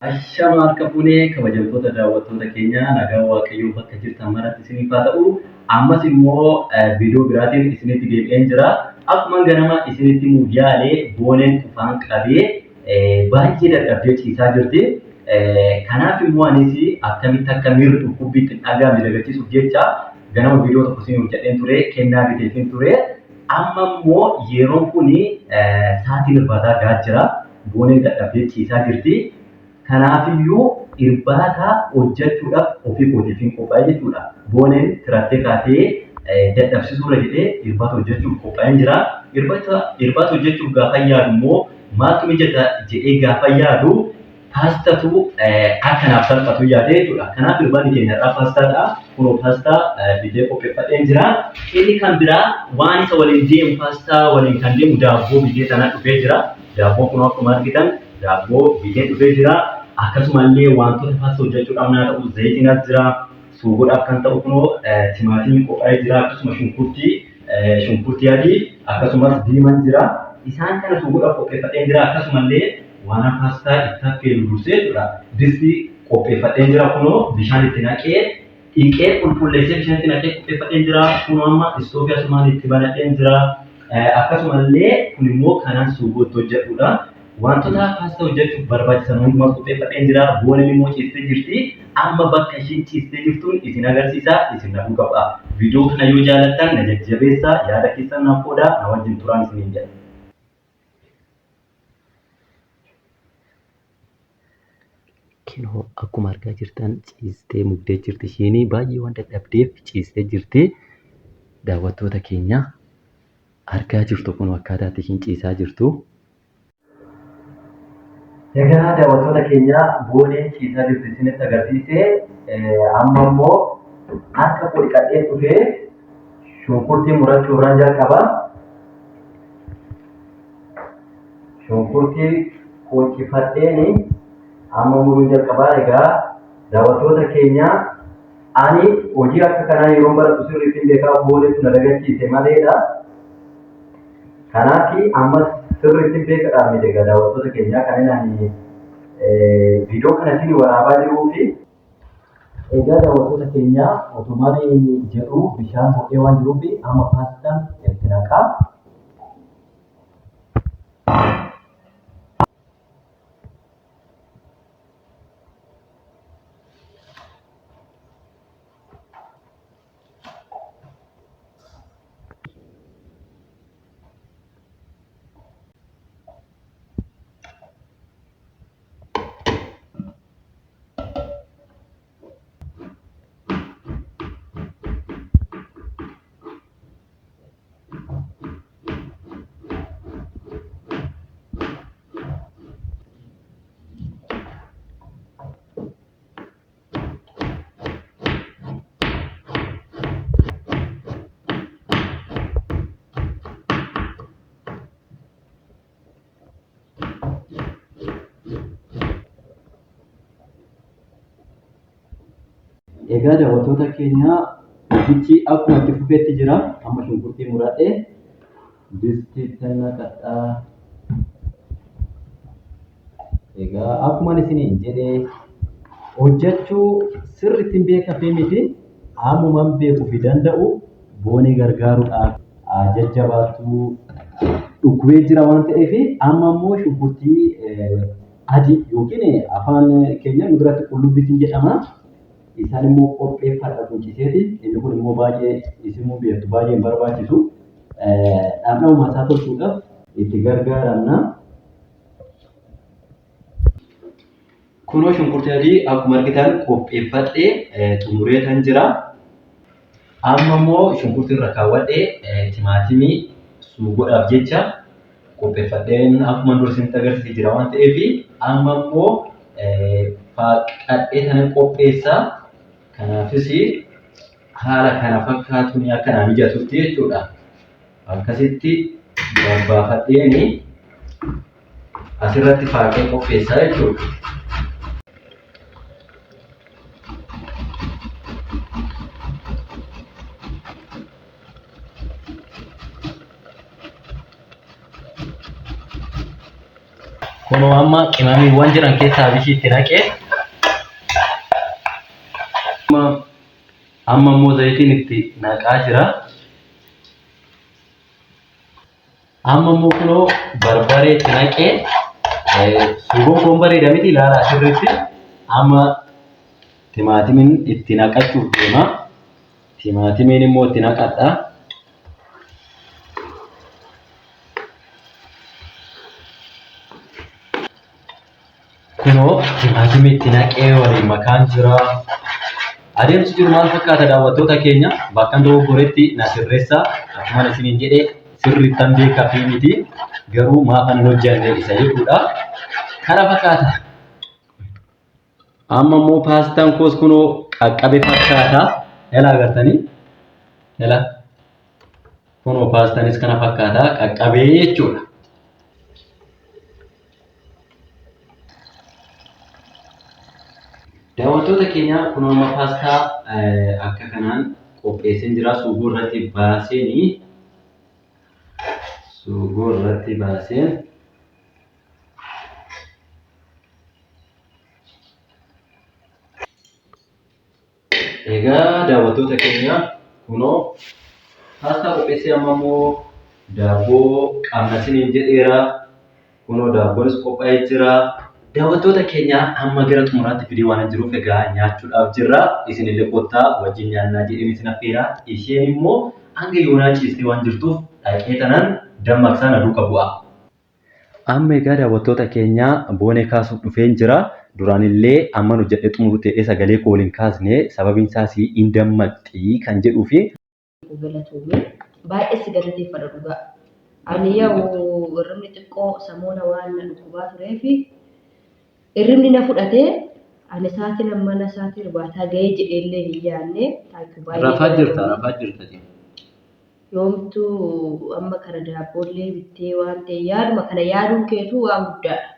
Ashama harka fuunee kabajamtoota daawwattoota keenyaa nagaa waaqayyoo bakka jirtan maratti isiniif haa ta'u. Ammas immoo viidiyoo biraatiin isinitti deebi'een jira. Akkuma ganama isinitti himuuf yaale booneen qufaan qabee baay'ee dadhabdee ciisaa jirti. Kanaaf immoo anis akkamitti akka miirri dhukkubbiitti hin dhaga'amne dagachiisuuf jecha ganama viidiyoo tokko isiniif hojjedheen ture, kennaa biteefin ture. Amma immoo yeroon kun sa'aatiin irbaata gahaa jira. Booneen dadhabdee ciisaa jirti. Kanaafiyyuu irbaata hojjechuudhaaf ofii kootiif qophaa'ee jechuudha. Booneen tirattee kaatee dadhabsiisuudha jedhee irbaata hojjechuuf qophaa'ee jira. Irbaata hojjechuuf gaafa yaadu immoo maaltu mijata jedhee gaafa yaadu paastatu akkanaaf salphatu yaadee jechuudha. Kanaaf irbaanni keenyarraa paastaadha. Kunoo paastaa bitee qopheeffadheen jira. Inni kan biraa waan isa waliin deemu paastaa waliin kan deemu daabboo bitee sanaa dhufee jira. Daabboon kun akkuma argitan daabboo bitee dhufee jira. Akkasumallee wantoota paastaa hojjechuudhaaf naa ta'u zayitiin as jira. Suugoodhaaf kan ta'u kunoo timaatimii qophaa'ee jira. Akkasumas shunkurtii adii akkasumas diimaan jira. Isaan kana suugoodhaaf qopheeffadheen jira. Akkasumallee waan paastaa itti affeelu dursee jechuudha. Distii qopheeffadheen jira. Kunoo bishaan itti naqee dhiqee qulqulleessee bishaan itti naqee qopheeffadheen jira. Kunoo amma istoofii asumaan itti banadheen jira. Akkasumallee kun immoo kanaan suugoo itti hojjedhuudha. Wantoota paastaa hojjechuuf barbaachisan hundumaa qopheeffadheen jira. Booneen immoo ciistee jirti. Amma bakka ishiin ciistee jirtuun isin agarsiisa. Isin dhaguu qaba. Viidiyoo kana yoo jaallattan na jajjabeessaa. Yaada keessan naaf qoodaa. Na wajjin turaan isiniin jedha. Kinoo akkuma argaa jirtan ciistee mugdee jirti. Ishiin baay'ee waan dadhabdeef ciistee jirti. Daawwattoota keenya argaa jirtu kun akkaataa ishiin ciisaa jirtu. Egaa daawwattoota keenya booneen ciisaa jirti isinitti agarsiisee amma immoo akka dhiqadhee dhufee shunkurtii murachuurraan jalqaba. Shunkurtii qoqqifadheeni amma muruun jalqabaa. Egaa daawwattoota keenya ani hojii akka kanaa yeroo baradhu sirriitti hin beekaa boonetu na dagachiise maleedha. Kanaaf ammas sirriitti beekaadhaan miti egaa daawwattoota keenyaa kanneen ani viidiyoo kana isin waraabaa jiruu fi egaa daawwattoota keenyaa otumaan jedhu bishaan ho'ee waan jiruuf amma paastaan itti naqaa. Egaa daawwattoota keenya hojichi akkuma itti fufeetti jira. Amma shunkurtii muradhee distiitti naqadhaa. Egaa akkuma isiniin jedhee hojjechuu sirriitti hin beekne miti. Ammumaan beekuu fi danda'u boonee gargaaruudhaaf jajjabaattuu dhukkubee jira waan ta'eef amma immoo shunkurtii adii yookiin afaan keenya nu biratti qullubbii jedhama. Isaan immoo qopheeffadha guddisee inni kun immoo baay'ee isin beektu baay'ee hin barbaachisu. Dhamdhama mataa tolchuudhaaf itti gargaaramna. Kunoo shunkurtii adii akkuma argitan qopheeffadhee xumuree kan jira. Amma immoo shunkurtii irra kaawwadhee timaatimii suugoodhaaf jecha qopheeffadheen akkuma dursinitti agarsiisee jira waan ta'eef amma immoo faaqadhee sana qopheessaa. Kanaafis haala kana fakkaatuun akka mijatutti jechuudha. Akkasitti babbaafadheeni asirratti faaqee qopheessaa jechuudha. kuno amma qimamiiwwan jiran keessaa bishiitti naqee amma immoo zayitiin itti naqaa jira. Amma immoo kunoo barbaree itti naqee suugoon kun bareeda miti ilaalaa sirriitti. Amma timaatimiin itti naqachuuf deema. Timaatimiin immoo itti naqadha. Kunoo timaatimii itti naqee waliin makaan jira. Adeemsi jiru maal fakkaata daawwattoota keenya? Bakka dogoggoretti na sirreessaa. Akkuma isiniin jedhee sirriittan beekaa fi miti garuu maafan hojjanne isa jechuudha. Kana fakkaata. Amma immoo paastaan koos kunoo qaqqabe fakkaata. Yala agartanii? Yala. Kunoo paastaanis kana fakkaata qaqqabee jechuudha. Daawwattoota keenya kunoo amma paastaa akka kanaan qopheesseen jira. Suugoo irratti baaseen egaa daawwattoota keenya kunoo paastaa qopheessee amma immoo daabboo qabna isiniin jedheera. Kunoo daabboonis qophaa'ee jira. Daawwattoota keenya amma gara xumuraatti fidee waan jiruuf egaa nyaachuudhaaf jirra. Isinillee kottaa wajjin nyaannaa jedheen isin affeera. Isheen immoo hanga yoonaa ciistee waan jirtuuf dhaqee tanaan dammaqsaan aduu qabu. Amma egaa daawwattoota keenya boonee kaasuuf dhufeen jira. Duraanillee amma nu jedhee xumuru ta'ee sagalee koo waliin kaasne sababiin isaas hin dammaqxii kan jedhuufi. Baay'ee si galateeffadha dhugaa. Ani yoo warreen xiqqoo samoona waan dhukkubaa tureefi irrimni na fudhatee ani sa'aatiin mana sa'aatii irbaataa ga'ee jedheellee hin yaadne rafaa jirta. Yoomtuu amma kana daabboollee bittee waan ta'e yaaduma kana yaaduun keetu waan guddaadha.